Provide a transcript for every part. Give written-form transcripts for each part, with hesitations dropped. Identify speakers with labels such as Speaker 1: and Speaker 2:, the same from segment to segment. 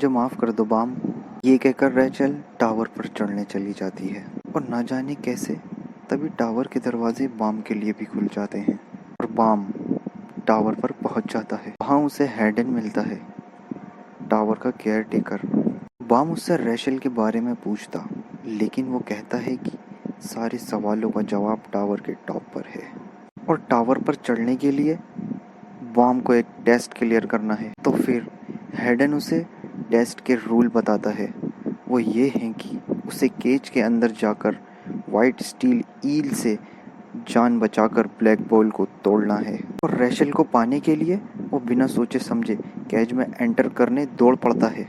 Speaker 1: जो माफ़ कर दो बाम। ये कहकर रेचल टावर पर चढ़ने चली जाती है और ना जाने कैसे तभी टावर के दरवाजे बाम के लिए भी खुल जाते हैं और बाम टावर पर पहुंच जाता है। वहाँ उसे हैडन मिलता है, टावर का केयर टेकर। बाम उससे रेचल के बारे में पूछता, लेकिन वो कहता है कि सारे सवालों का जवाब टावर के टॉप पर है और टावर पर चढ़ने के लिए बाम को एक टेस्ट क्लियर करना है। तो फिर हैडन उसे टेस्ट के रूल बताता है। वो ये हैं कि उसे केज के अंदर जाकर वाइट स्टील ईल से जान बचाकर ब्लैक बॉल को तोड़ना है और रेचल को पाने के लिए वो बिना सोचे समझे केज में एंटर करने दौड़ पड़ता है।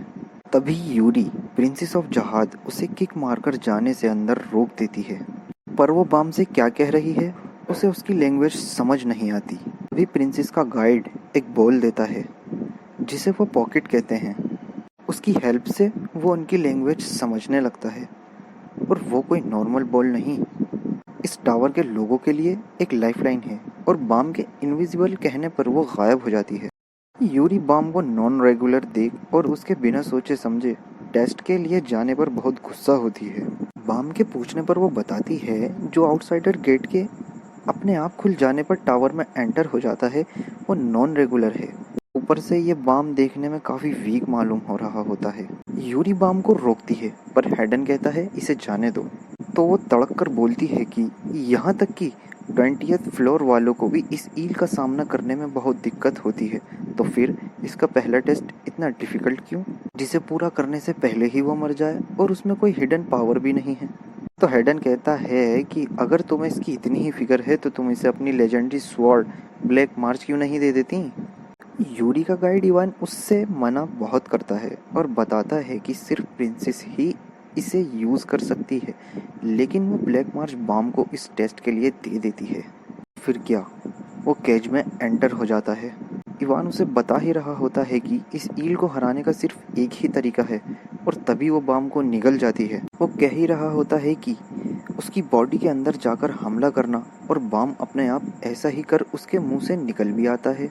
Speaker 1: तभी यूरी प्रिंसेस ऑफ जहाद उसे किक मारकर जाने से अंदर रोक देती है, पर वो बाम से क्या कह रही है उसे उसकी लैंग्वेज समझ नहीं आती। तभी प्रिंसेस का गाइड एक बॉल देता है जिसे वो पॉकेट कहते हैं। उसकी हेल्प से वो उनकी लैंग्वेज समझने लगता है और वो कोई नॉर्मल बॉल नहीं, इस टावर के लोगों के लिए एक लाइफलाइन है और बाम के इनविजिबल कहने पर वो गायब हो जाती है। यूरी बाम को नॉन रेगुलर देख और उसके बिना सोचे समझे टेस्ट के लिए जाने पर बहुत गुस्सा होती है। बाम के पूछने पर वो बताती है जो आउटसाइडर गेट के अपने आप खुल जाने पर टावर में एंटर हो जाता है वो नॉन रेगुलर है। ऊपर से ये बाम देखने में काफी वीक मालूम हो रहा होता है। यूरी बाम को रोकती है पर हैडन कहता है इसे जाने दो। तो वो तड़क कर बोलती है कि यहाँ तक कि 20th फ्लोर वालों को भी इस ईल का सामना करने में बहुत दिक्कत होती है, तो फिर इसका पहला टेस्ट इतना डिफिकल्ट क्यों, जिसे पूरा करने से पहले ही वो मर जाए और उसमें कोई हिडन पावर भी नहीं है। तो हैडन कहता है कि अगर तुम्हें इसकी इतनी ही फिक्र है तो तुम इसे अपनी लेजेंडरी स्वॉर्ड ब्लैक मार्च क्यों नहीं दे देती। यूरी का गाइड इवान उससे मना बहुत करता है और बताता है कि सिर्फ प्रिंसेस ही इसे यूज़ कर सकती है, लेकिन वो ब्लैक मार्च बाम को इस टेस्ट के लिए दे देती है। फिर क्या, वो केज में एंटर हो जाता है। इवान उसे बता ही रहा होता है कि इस ईल को हराने का सिर्फ एक ही तरीका है और तभी वो बाम को निगल जाती है। वो कह ही रहा होता है कि उसकी बॉडी के अंदर जाकर हमला करना और बाम अपने आप ऐसा ही कर उसके मुंह से निकल भी आता है।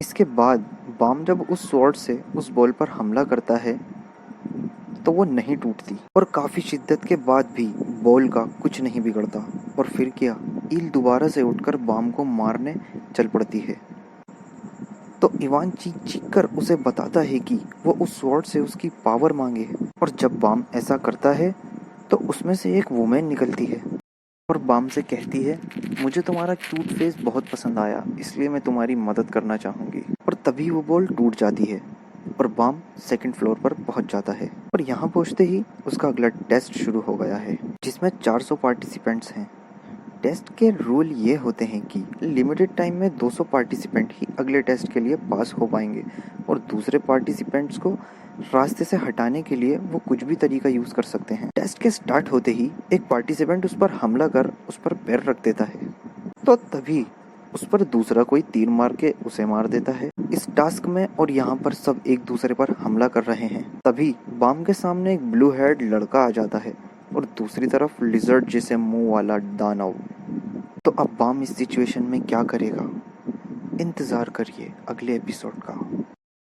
Speaker 1: इसके बाद बाम जब उस स्वॉर्ड से उस बॉल पर हमला करता है तो वो नहीं टूटती और काफी शिद्दत के बाद भी बॉल का कुछ नहीं बिगड़ता। और फिर क्या, ईल दोबारा से उठकर बाम को मारने चल पड़ती है। तो इवान चीख चीख कर उसे बताता है कि वो उस स्वॉर्ड से उसकी पावर मांगे और जब बाम ऐसा करता है तो उसमें से एक वुमेन निकलती है और बाम से कहती है मुझे तुम्हारा क्यूट फेस बहुत पसंद आया, इसलिए मैं तुम्हारी मदद करना चाहूँगी। और तभी वो बॉल टूट जाती है और बाम सेकंड फ्लोर पर पहुंच जाता है और यहाँ पहुँचते ही उसका अगला टेस्ट शुरू हो गया है जिसमें 400 पार्टिसिपेंट्स हैं। टेस्ट के रूल ये होते हैं कि लिमिटेड टाइम में 200 पार्टिसिपेंट ही अगले टेस्ट के लिए पास हो पाएंगे और दूसरे पार्टिसिपेंट्स को रास्ते से हटाने के लिए वो कुछ भी तरीका यूज़ कर सकते हैं। टेस्ट के स्टार्ट होते ही एक पार्टिसिपेंट उस पर हमला कर उस पर पैर रख देता है, तो तभी उस पर दूसरा कोई तीर मार के उसे मार देता है इस टास्क में। और यहाँ पर सब एक दूसरे पर हमला कर रहे हैं। तभी बाम के सामने एक ब्लू हेड लड़का आ जाता है और दूसरी तरफ लिजर्ड जैसे मुंह वाला दानव। तो अब बाम इस सिचुएशन में क्या करेगा, इंतज़ार करिए अगले एपिसोड का।